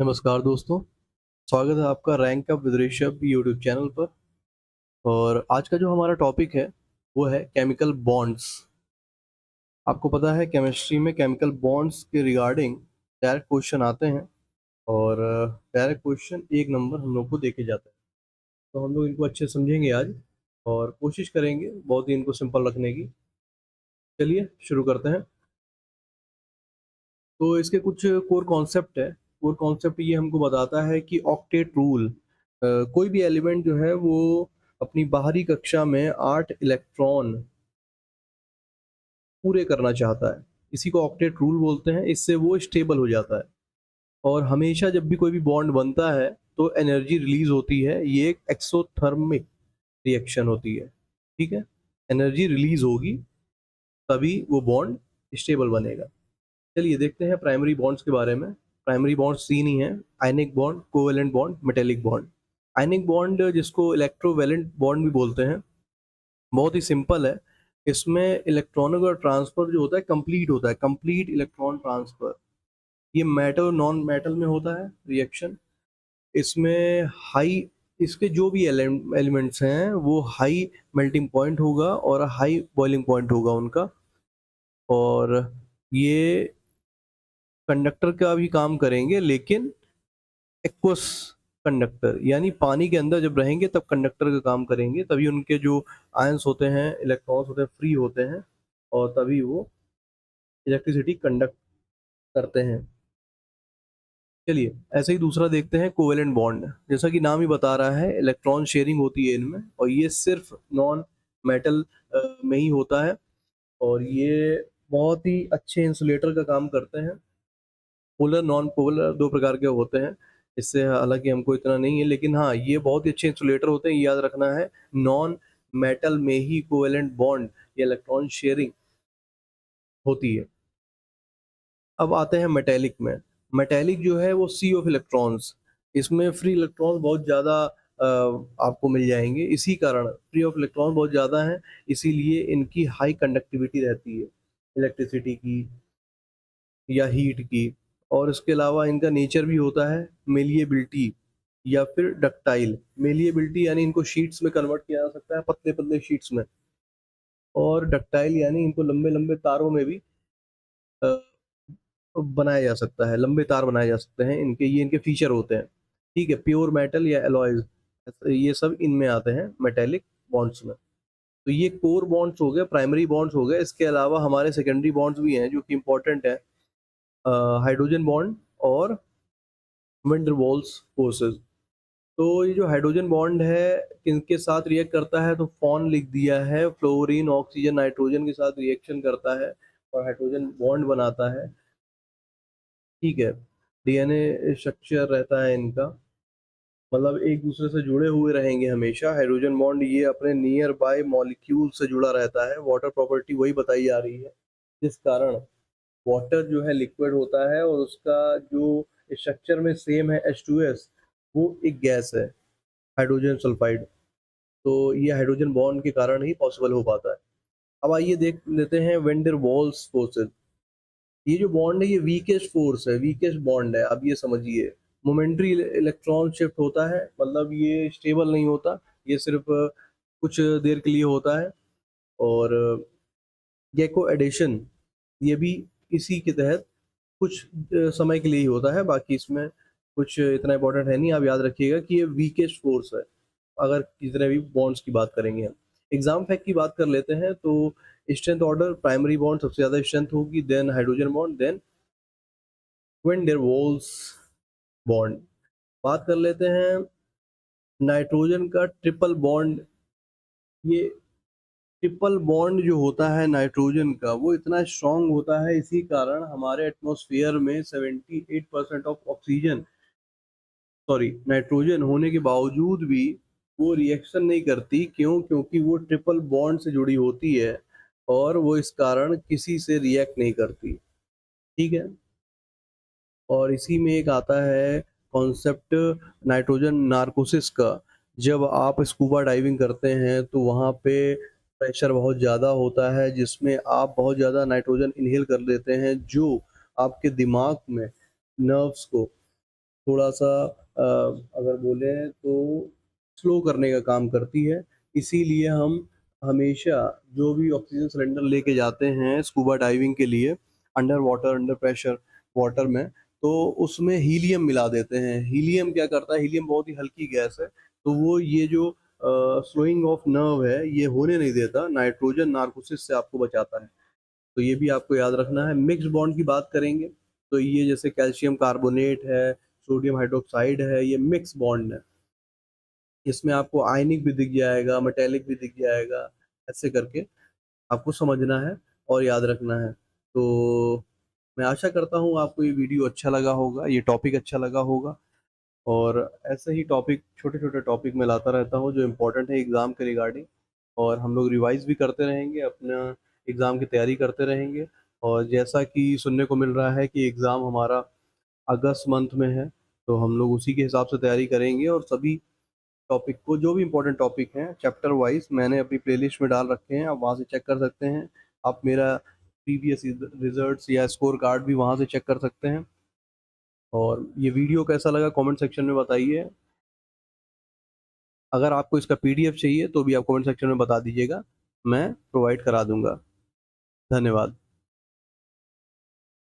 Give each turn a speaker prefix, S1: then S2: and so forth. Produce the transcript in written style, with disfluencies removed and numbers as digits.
S1: नमस्कार दोस्तों, स्वागत है आपका rank up with Rishabh YouTube channel पर। और आज का जो हमारा टॉपिक है वो है केमिकल बॉन्ड्स। आपको पता है केमिस्ट्री में केमिकल बॉन्ड्स के रिगार्डिंग डायरेक्ट क्वेश्चन आते हैं और डायरेक्ट क्वेश्चन एक नंबर हम लोग को देखे जाते हैं। तो हम लोग इनको अच्छे से समझेंगे आज और कोशिश करेंगे बहुत ही इनको सिंपल रखने की। चलिए शुरू करते हैं। तो इसके कुछ कोर कॉन्सेप्ट है। कोर कॉन्सेप्ट ये हमको बताता है कि ऑक्टेट रूल, कोई भी एलिमेंट जो है वो अपनी बाहरी कक्षा में 8 इलेक्ट्रॉन पूरे करना चाहता है। इसी को ऑक्टेट रूल बोलते हैं। इससे वो स्टेबल हो जाता है और हमेशा जब भी कोई भी बॉन्ड बनता है तो एनर्जी रिलीज होती है। ये एक एक्सोथर्मिक रिएक्शन होती है। ठीक है, एनर्जी रिलीज होगी तभी वो बॉन्ड स्टेबल बनेगा। चलिए देखते हैं प्राइमरी बॉन्ड्स के बारे में। प्राइमरी बॉन्ड्स तीन ही हैं: ionic bond, covalent bond, metallic bond. Ionic bond जिसको इलेक्ट्रोवेलेंट बॉन्ड भी बोलते हैं, बहुत ही सिंपल है। इसमें इलेक्ट्रॉनों का ट्रांसफर जो होता है कंप्लीट होता है, कंप्लीट इलेक्ट्रॉन ट्रांसफर। ये मेटल और नॉन मेटल में होता है रिएक्शन। इसमें हाई, इसके जो भी एलिमेंट्स हैं वो हाई मेल्टिंग पॉइंट होगा और हाई बॉइलिंग पॉइंट होगा उनका। और ये कंडक्टर का भी काम करेंगे, लेकिन एक्वस कंडक्टर यानी पानी के अंदर जब रहेंगे तब कंडक्टर का काम करेंगे। तभी उनके जो आयंस होते हैं, इलेक्ट्रॉन्स होते हैं, फ्री होते हैं और तभी वो इलेक्ट्रिसिटी कंडक्ट करते हैं। चलिए ऐसे ही दूसरा देखते हैं, कोवेलेंट बॉन्ड। जैसा कि नाम ही बता रहा है, इलेक्ट्रॉन शेयरिंग होती है इनमें और ये सिर्फ नॉन मेटल में ही होता है और ये बहुत ही अच्छे इंसुलेटर का काम करते हैं। पोलर नॉन पोलर दो प्रकार के होते हैं। इससे हालांकि हमको इतना नहीं है, लेकिन हाँ ये बहुत ही अच्छे इंसुलेटर होते हैं, ये याद रखना है। नॉन मेटल में ही कोवेलेंट बॉन्ड या इलेक्ट्रॉन शेयरिंग होती है। अब आते हैं मेटेलिक में। मेटेलिक जो है वो सी ऑफ इलेक्ट्रॉन्स। इसमें फ्री इलेक्ट्रॉन बहुत ज़्यादा आपको मिल जाएंगे। इसी कारण फ्री ऑफ इलेक्ट्रॉन बहुत ज़्यादा है, इसीलिए इनकी हाई कंडक्टिविटी रहती है इलेक्ट्रिसिटी की या हीट की। और इसके अलावा इनका नेचर भी होता है मेलिएबिलिटी या फिर डक्टाइल। मेलिएबिलिटी यानी इनको शीट्स में कन्वर्ट किया जा सकता है, पतले पतले शीट्स में। और डक्टाइल यानी इनको लंबे लंबे तारों में भी अ, बनाया जा सकता है, लंबे तार बनाए जा सकते हैं इनके, ये इनके फीचर होते हैं। ठीक है, प्योर मेटल या एलॉयज, ये सब इनमें आते हैं मेटेलिक बॉन्ड्स में। तो ये कोर बॉन्ड्स हो गए, प्राइमरी बॉन्ड्स हो गए। इसके अलावा हमारे सेकेंडरी बॉन्ड्स भी हैं जो कि इंपॉर्टेंट है। हाइड्रोजन बॉन्ड और वैन डर वाल्स फोर्सेस। तो ये जो हाइड्रोजन बॉन्ड है किनके साथ रिएक्ट करता है, तो फॉन लिख दिया है। फ्लोरीन ऑक्सीजन नाइट्रोजन के साथ रिएक्शन करता है और हाइड्रोजन बॉन्ड बनाता है। ठीक है, डीएनए स्ट्रक्चर रहता है इनका, मतलब एक दूसरे से जुड़े हुए रहेंगे हमेशा। हाइड्रोजन बॉन्ड ये अपने नियर बाय मॉलिक्यूल से जुड़ा रहता है। वाटर प्रॉपर्टी वही बताई जा रही है, जिस कारण वाटर जो है लिक्विड होता है और उसका जो स्ट्रक्चर में सेम है H2S, वो एक गैस है, हाइड्रोजन सल्फाइड। तो ये हाइड्रोजन बॉन्ड के कारण ही पॉसिबल हो पाता है। अब आइए देख लेते हैं वेन डर वाल्स फोर्सेज। ये जो बॉन्ड है ये वीकेस्ट फोर्स है, वीकेस्ट बॉन्ड है। अब ये समझिए, मोमेंट्री इलेक्ट्रॉन शिफ्ट होता है, मतलब ये स्टेबल नहीं होता, ये सिर्फ कुछ देर के लिए होता है। और गैको एडिशन ये भी इसी के तहत कुछ समय के लिए ही होता है। बाकी इसमें कुछ इतना इंपॉर्टेंट है नहीं। आप याद रखिएगा कि ये वीकेस्ट फोर्स है अगर कितने भी बॉन्ड्स की बात करेंगे हम। एग्जाम फैक्ट की बात कर लेते हैं तो स्ट्रेंथ ऑर्डर, प्राइमरी बॉन्ड सबसे ज़्यादा स्ट्रेंथ होगी, then hydrogen bond, then van der Waals bond. बात कर लेते हैं नाइट्रोजन का ट्रिपल बॉन्ड। ये ट्रिपल बॉन्ड जो होता है नाइट्रोजन का वो इतना स्ट्रांग होता है, इसी कारण हमारे एटमॉस्फेयर में 78% ऑफ ऑक्सीजन, सॉरी नाइट्रोजन होने के बावजूद भी वो रिएक्शन नहीं करती। क्यों? क्योंकि वो ट्रिपल बॉन्ड से जुड़ी होती है और वो इस कारण किसी से रिएक्ट नहीं करती। ठीक है, और इसी में एक आता है कॉन्सेप्ट नाइट्रोजन नार्कोसिस का। जब आप स्कूबा डाइविंग करते हैं तो वहाँ पे प्रेशर बहुत ज़्यादा होता है, जिसमें आप बहुत ज़्यादा नाइट्रोजन इनहेल कर लेते हैं, जो आपके दिमाग में नर्व्स को थोड़ा-सा अगर बोलें तो स्लो करने का काम करती है। इसीलिए हम हमेशा जो भी ऑक्सीजन सिलेंडर लेके जाते हैं स्कूबा डाइविंग के लिए under water, under pressure water में, तो उसमें हीलियम मिला देते हैं। हीलियम क्या करता है, हीलियम बहुत ही हल्की गैस है, तो वो ये जो स्लोइंग ऑफ नर्व है, ये होने नहीं देता, नाइट्रोजन नार्कोसिस से आपको बचाता है। तो ये भी आपको याद रखना है। मिक्स्ड बॉन्ड की बात करेंगे, तो ये जैसे कैल्शियम कार्बोनेट है, सोडियम हाइड्रॉक्साइड है, ये मिक्स बॉन्ड है। इसमें आपको आयनिक भी दिख जाएगा, मेटेलिक भी दिख जाएगा, ऐसे करके आपको समझना है और याद रखना है। तो मैं आशा करता हूँ आपको ये वीडियो अच्छा लगा होगा, ये टॉपिक अच्छा लगा होगा, और ऐसे ही टॉपिक, छोटे-छोटे टॉपिक मैं लाता रहता हूँ जो इम्पोर्टेंट है एग्ज़ाम के रिगार्डिंग, और हम लोग रिवाइज़ भी करते रहेंगे, अपना एग्ज़ाम की तैयारी करते रहेंगे। और जैसा कि सुनने को मिल रहा है कि एग्ज़ाम हमारा अगस्त मंथ में है, तो हम लोग उसी के हिसाब से तैयारी करेंगे, और सभी टॉपिक को, जो भी इम्पोर्टेंट टॉपिक हैं चैप्टर वाइज़ मैंने अपनी प्लेलिस्ट में डाल रखे हैं, आप वहाँ से चेक कर सकते हैं। आप मेरा प्रीवियस रिज़ल्ट्स या स्कोर कार्ड भी वहाँ से चेक कर सकते हैं। और ये वीडियो कैसा लगा कमेंट सेक्शन में बताइए। अगर आपको इसका पीडीएफ चाहिए तो भी आप कमेंट सेक्शन में बता दीजिएगा, मैं प्रोवाइड करा दूँगा। धन्यवाद।